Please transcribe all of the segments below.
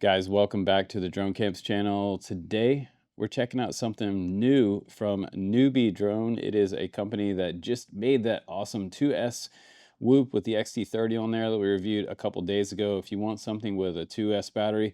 Guys, welcome back to the Drone Camps channel. Today, we're checking out something new from Newbeedrone. It is a company that just made that awesome 2S Whoop with the XT30 on there that we reviewed a couple days ago. If you want something with a 2S battery,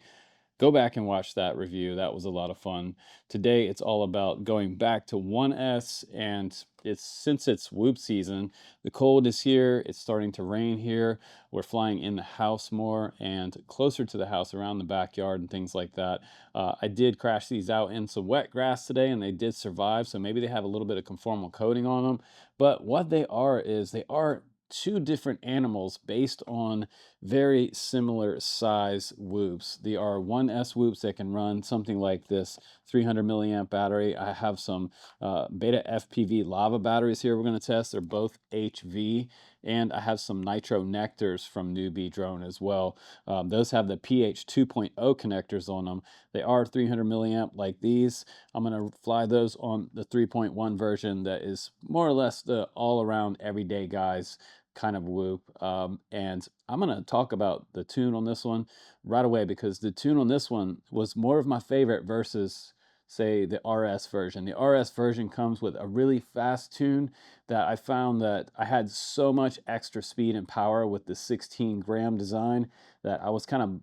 go back and watch that review. That was a lot of fun. Today, it's all about going back to 1S, and since it's Whoop season, the cold is here, it's starting to rain here, we're flying in the house more and closer to the house around the backyard and things like that. I did crash these out in some wet grass today and they did survive, so maybe they have a little bit of conformal coating on them, but what they are is they are two different animals based on very similar size whoops. They are 1S whoops that can run something like this 300 milliamp battery. I have some beta FPV lava batteries here we're going to test. They're both HV, and I have some nitro nectars from Newbeedrone as well. Those have the pH 2.0 connectors on them. They are 300 milliamp like these. I'm going to fly those on the 3.1 version that is more or less the all-around everyday guys kind of whoop. And I'm going to talk about the tune on this one right away, because the tune on this one was more of my favorite versus, say, the RS version. The RS version comes with a really fast tune that I found that I had so much extra speed and power with the 16 gram design that I was kind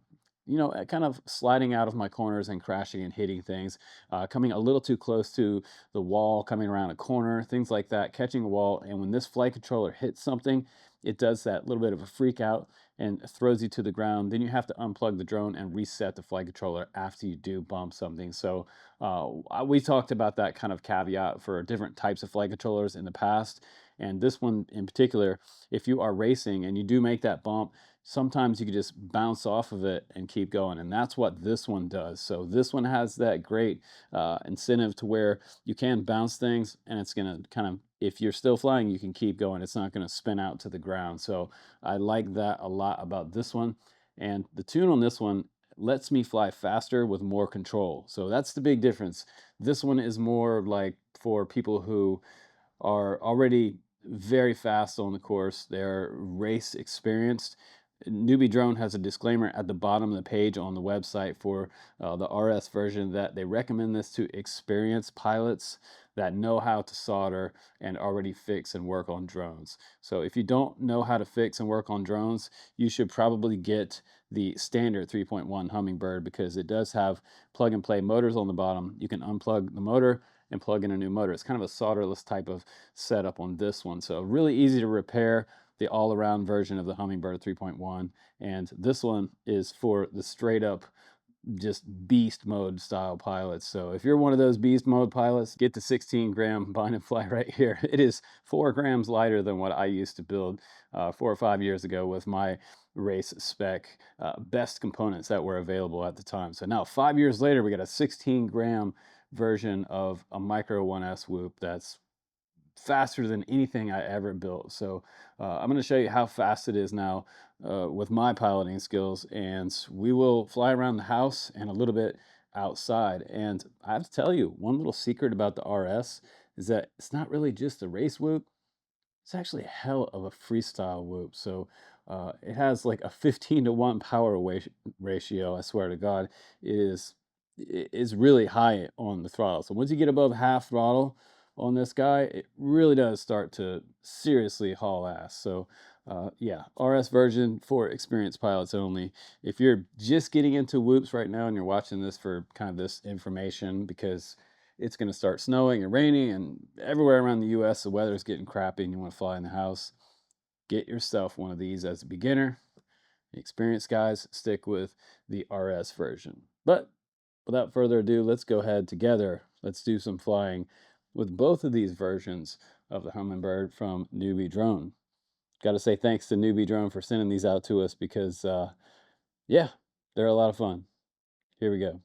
of sliding out of my corners and crashing and hitting things, coming a little too close to the wall, coming around a corner, things like that, catching a wall. And when this flight controller hits something, it does that little bit of a freak out and throws you to the ground. Then you have to unplug the drone and reset the flight controller after you do bump something. So we talked about that kind of caveat for different types of flight controllers in the past. And this one in particular, if you are racing and you do make that bump, sometimes you can just bounce off of it and keep going, and that's what this one does. So this one has that great incentive to where you can bounce things, and it's going to kind of, if you're still flying, you can keep going. It's not going to spin out to the ground. So I like that a lot about this one. And the tune on this one lets me fly faster with more control. So that's the big difference. This one is more like for people who are already very fast on the course. They're race experienced. Newbeedrone has a disclaimer at the bottom of the page on the website for the RS version that they recommend this to experienced pilots that know how to solder and already fix and work on drones. So if you don't know how to fix and work on drones, you should probably get the standard 3.1 Hummingbird, because it does have plug and play motors on the bottom. You can unplug the motor and plug in a new motor. It's kind of a solderless type of setup on this one. So really easy to repair, the all-around version of the Hummingbird 3.1, and this one is for the straight up just beast mode style pilots. So if you're one of those beast mode pilots, get the 16 gram bind and fly right here. It is 4 grams lighter than what I used to build 4 or 5 years ago with my race spec best components that were available at the time. So now 5 years later, we got a 16 gram version of a micro 1S Whoop that's faster than anything I ever built. So I'm going to show you how fast it is now with my piloting skills, and we will fly around the house and a little bit outside. And I have to tell you, one little secret about the RS is that it's not really just a race whoop. It's actually a hell of a freestyle whoop. So it has like a 15-to-1 power ratio. I swear to God, it is really high on the throttle. So once you get above half throttle on this guy, it really does start to seriously haul ass. So yeah, RS version for experienced pilots only. If you're just getting into whoops right now and you're watching this for kind of this information, because it's going to start snowing and raining and everywhere around the US the weather's getting crappy and you want to fly in the house, get yourself one of these as a beginner. The experienced guys stick with the RS version. But without further ado, let's go ahead together. Let's do some flying with both of these versions of the Hummingbird from Newbeedrone. Got to say thanks to Newbeedrone for sending these out to us, because yeah, they're a lot of fun. Here we go.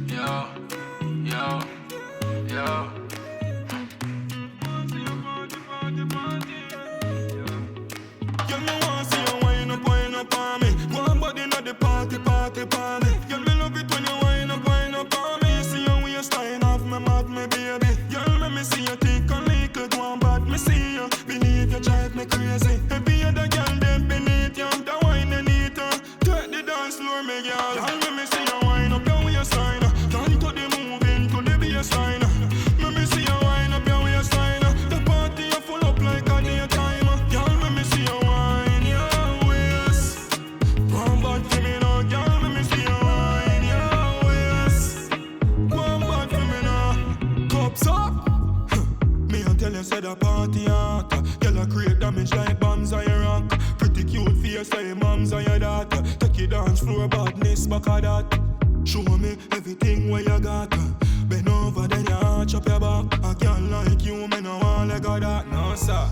Yo, yo, yo. Girl, me want see you wind up on me. Go on body inna the party for me. Girl, me love it when you wind up on me. See you waistline off my mouth, me baby. Girl, let me see you thick and little, go on bad. Me see you, believe you drive me crazy. Every other girl them beneath you, the wine they need you. Take the dance floor, me girl. Girl, let me see you wind up your waistline. Turn to the moving to the baseline. Let me see you wind up your waistline. The party you full up like a daytime. Girl, let me see you wind your waist. Come back to me now, girl. Let me see you wind your waist. Come back to me now. Cups up. Me I tell you, say the party hot. Girl, I create damage like bombs on your rock. Pretty cute face like moms on your daughter. Take your dance floor badness back of that. Show me everything where you got. Bend over then you arch up your back. A girl like you, me no want like that. No sir.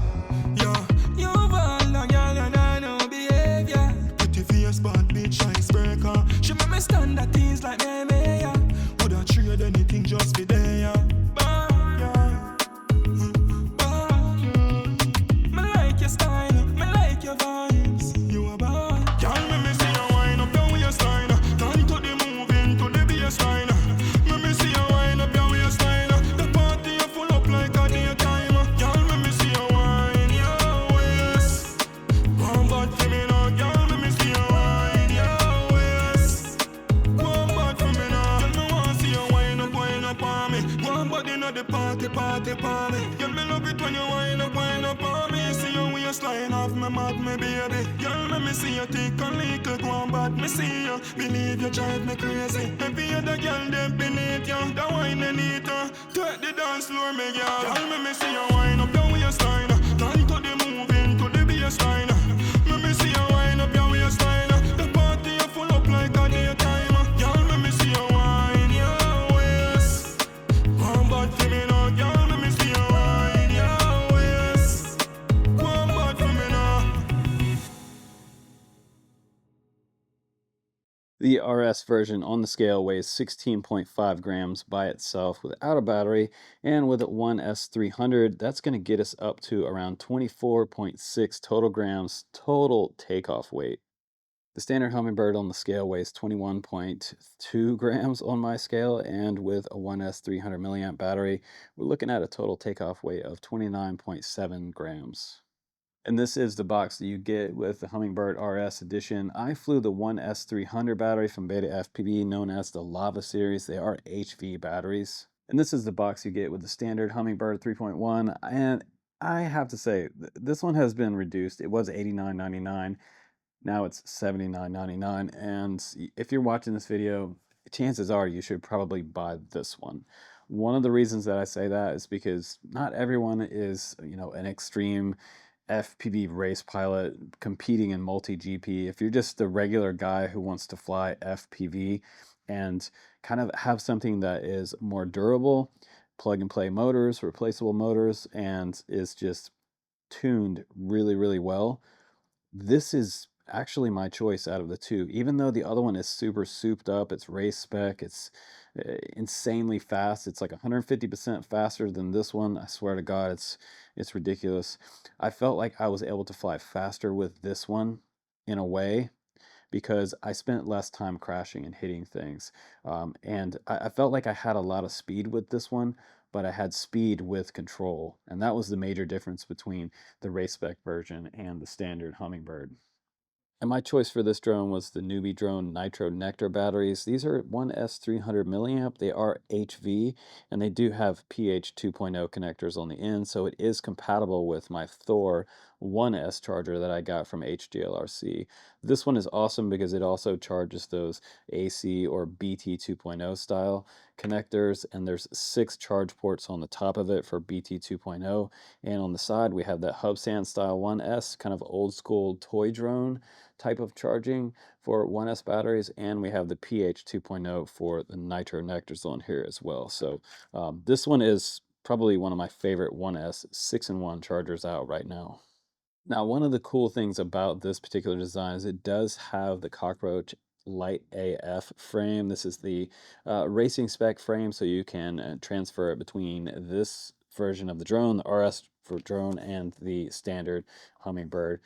Yeah, you ball a girl and I know behavior. Pretty face bad bitch icebreaker. She make me stand at things like me, yeah. Woulda trade anything just be there, yeah. Me like your style, me like your vibes. You a bad girl, let me see you wind up your waistline. Turn to the moving to the baseline. Let me see you wind up your waistline. The party you full up like a daytime. Girl, let me see you wind your waist. Come back to me now, girl. Let me see you wind your waist. Come back to me now. Girl, me want see you wind up on me. Go on body inna the party for me. Girl, me love it when you wind up on me. See you waistline off my mouth, me baby. Girl, let me see you thick and little, go on bad. Me see you, believe you drive me crazy. Every other girl them beneath you, the wine they need you. Take the dance floor, me girl. Girl, let me see you wind up your waistline. Turn to the moving to the baseline. Let me see you wind up your waistline. The party you full up like a daytime. Girl, let me see you wind your waist. Come back to me now, girl. Let me see you wind your waist. Come back to me now. The RS version on the scale weighs 16.5 grams by itself without a battery, and with one S300, that's going to get us up to around 24.6 total grams total takeoff weight. The standard Hummingbird on the scale weighs 21.2 grams on my scale, and with a 1S300 milliamp battery, we're looking at a total takeoff weight of 29.7 grams. And this is the box that you get with the Hummingbird RS edition. I flew the 1S300 battery from Beta FPV, known as the Lava series. They are HV batteries. And this is the box you get with the standard Hummingbird 3.1. And I have to say, this one has been reduced. It was $89.99. Now it's $79.99. And if you're watching this video, chances are you should probably buy this one. One of the reasons that I say that is because not everyone is, an extreme FPV race pilot competing in multi-GP. If you're just the regular guy who wants to fly FPV and kind of have something that is more durable, plug and play motors, replaceable motors, and is just tuned really, really well, this is actually my choice out of the two. Even though the other one is super souped up, it's race spec, it's insanely fast. It's like 150% faster than this one. I swear to God, it's ridiculous. I felt like I was able to fly faster with this one in a way because I spent less time crashing and hitting things. And I felt like I had a lot of speed with this one, but I had speed with control. And that was the major difference between the race spec version and the standard Hummingbird. And my choice for this drone was the Newbeedrone Nitro Nectar batteries. These are 1S300 milliamp. They are HV, and they do have pH 2.0 connectors on the end, so it is compatible with my Thor 1S charger that I got from HDLRC. This one is awesome because it also charges those AC or BT 2.0 style connectors, and there's 6 charge ports on the top of it for BT 2.0, and on the side we have that Hubsan style 1S, kind of old school toy drone type of charging for 1S batteries, and we have the pH 2.0 for the Nitro Nectars on here as well. So this one is probably one of my favorite 1S 6-in-1 chargers out right now. Now, one of the cool things about this particular design is it does have the Cockroach Light AF frame. This is the racing spec frame, so you can transfer it between this version of the drone, the RS for drone, and the standard Hummingbird.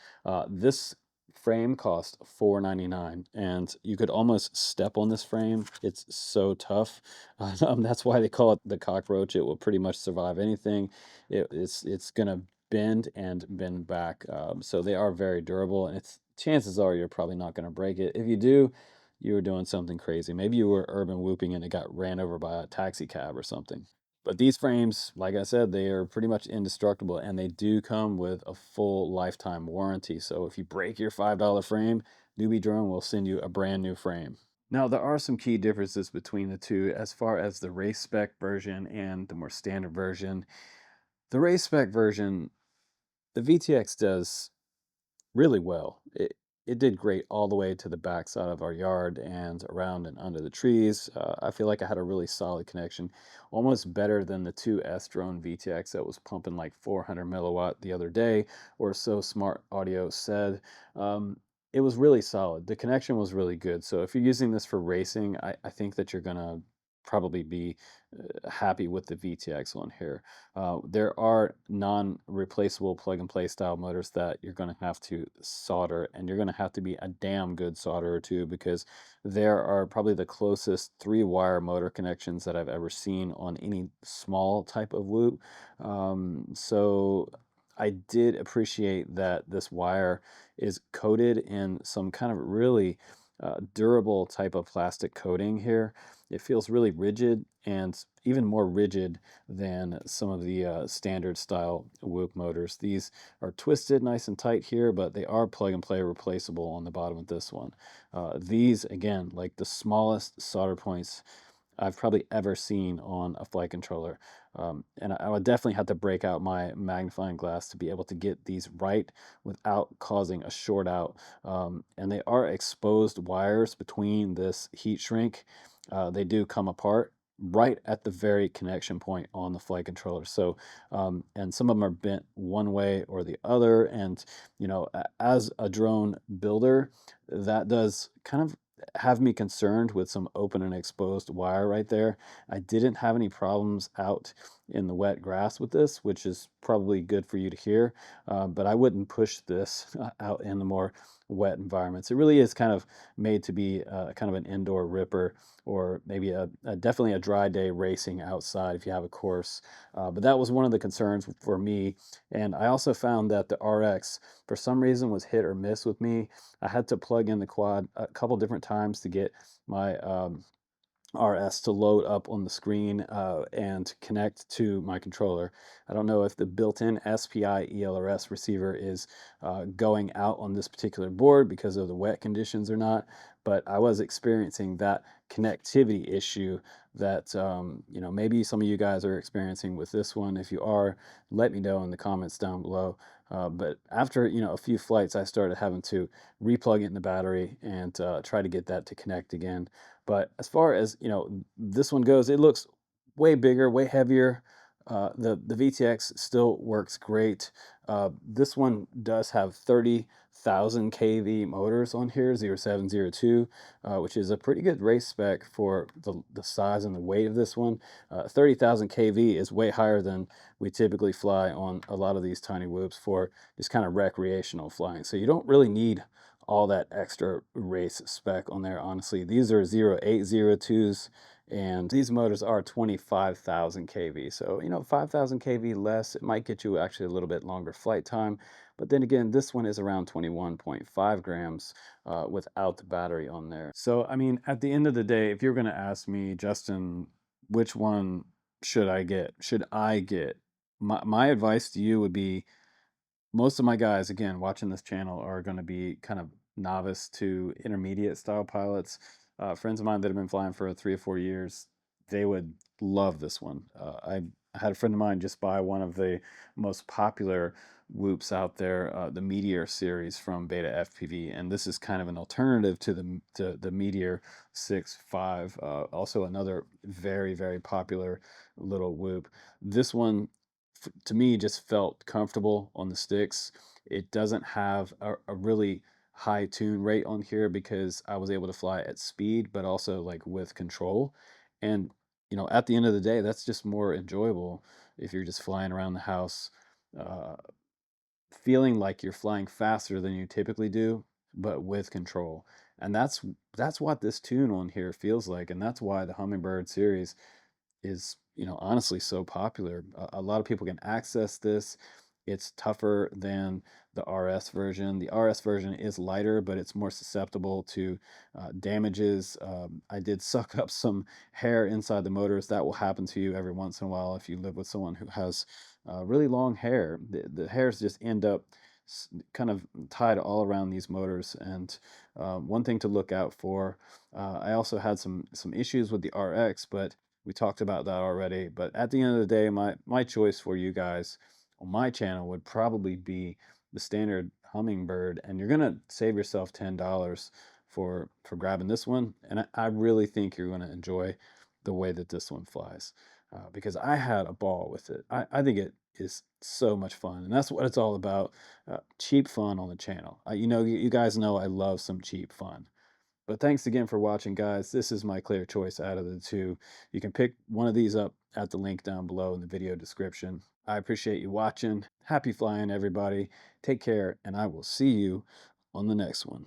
This frame cost $4.99, and you could almost step on this frame. It's so tough. That's why they call it the Cockroach. It will pretty much survive anything. It's gonna bend and bend back. So they are very durable, and it's chances are you're probably not going to break it. If you do, you were doing something crazy. Maybe you were urban whooping and it got ran over by a taxi cab or something. But these frames, like I said, they are pretty much indestructible, and they do come with a full lifetime warranty. So if you break your $5 frame, Newbeedrone will send you a brand new frame. Now, there are some key differences between the two as far as the race spec version and the more standard version. The race spec version, the VTX does really well. It did great all the way to the backside of our yard and around and under the trees. I feel like I had a really solid connection, almost better than the 2S drone VTX that was pumping like 400 milliwatt the other day, or so Smart Audio said. It was really solid. The connection was really good. So if you're using this for racing, I think that you're gonna probably be happy with the VTX on here. There are non-replaceable plug-and-play style motors that you're going to have to solder, and you're going to have to be a damn good solderer too, because there are probably the closest 3-wire motor connections that I've ever seen on any small type of Whoop. So I did appreciate that this wire is coated in some kind of really durable type of plastic coating here. It feels really rigid, and even more rigid than some of the standard style Whoop motors. These are twisted nice and tight here, but they are plug and play replaceable on the bottom of this one. These, again, like the smallest solder points I've probably ever seen on a flight controller. And I would definitely have to break out my magnifying glass to be able to get these right without causing a short out. And they are exposed wires between this heat shrink. They do come apart right at the very connection point on the flight controller. So, and some of them are bent one way or the other. And, as a drone builder, that does kind of have me concerned with some open and exposed wire right there. I didn't have any problems out in the wet grass with this, which is probably good for you to hear. But I wouldn't push this out in the more wet environments. It really is kind of made to be kind of an indoor ripper, or maybe definitely a dry day racing outside if you have a course. But that was one of the concerns for me. And I also found that the RX, for some reason, was hit or miss with me. I had to plug in the quad a couple different times to get my RS to load up on the screen and connect to my controller. I don't know if the built-in SPI ELRS receiver is going out on this particular board because of the wet conditions or not, but I was experiencing that connectivity issue that maybe some of you guys are experiencing with this one. If you are, let me know in the comments down below. But after a few flights, I started having to replug it in the battery and try to get that to connect again. But as far as this one goes, it looks way bigger, way heavier. The VTX still works great. This one does have 30,000 kV motors on here, 0702, which is a pretty good race spec for the size and the weight of this one. 30,000 kV is way higher than we typically fly on a lot of these tiny whoops for just kind of recreational flying. So you don't really need all that extra race spec on there, honestly. These are 0802s, and these motors are 25,000 kV. So, 5,000 kV less, it might get you actually a little bit longer flight time. But then again, this one is around 21.5 grams without the battery on there. So, I mean, at the end of the day, if you're going to ask me, Justin, which one should I get? My advice to you would be, most of my guys, again, watching this channel are going to be kind of novice to intermediate style pilots. Friends of mine that have been flying for 3 or 4 years, they would love this one. I had a friend of mine just buy one of the most popular whoops out there, the Meteor series from Beta FPV, and this is kind of an alternative to the Meteor 6.5. Also another very, very popular little whoop. This one, to me, just felt comfortable on the sticks. It doesn't have a really high tune rate on here because I was able to fly at speed, but also like with control. And at the end of the day, that's just more enjoyable if you're just flying around the house, uh, feeling like you're flying faster than you typically do, but with control. And that's what this tune on here feels like, and that's why the Hummingbird series is, honestly so popular. A lot of people can access this. It's tougher than the RS version. The RS version is lighter, but it's more susceptible to damages. I did suck up some hair inside the motors. That will happen to you every once in a while if you live with someone who has really long hair. The hairs just end up kind of tied all around these motors. And one thing to look out for, I also had some issues with the RX, but we talked about that already. But at the end of the day, my choice for you guys on my channel would probably be the standard Hummingbird, and you're gonna save yourself $10 for grabbing this one. And I really think you're gonna enjoy the way that this one flies, because I had a ball with it. I think it is so much fun, and that's what it's all about. Cheap fun on the channel. You guys know I love some cheap fun. But thanks again for watching, guys. This is my clear choice out of the two. You can pick one of these up at the link down below in the video description. I appreciate you watching. Happy flying, everybody. Take care, and I will see you on the next one.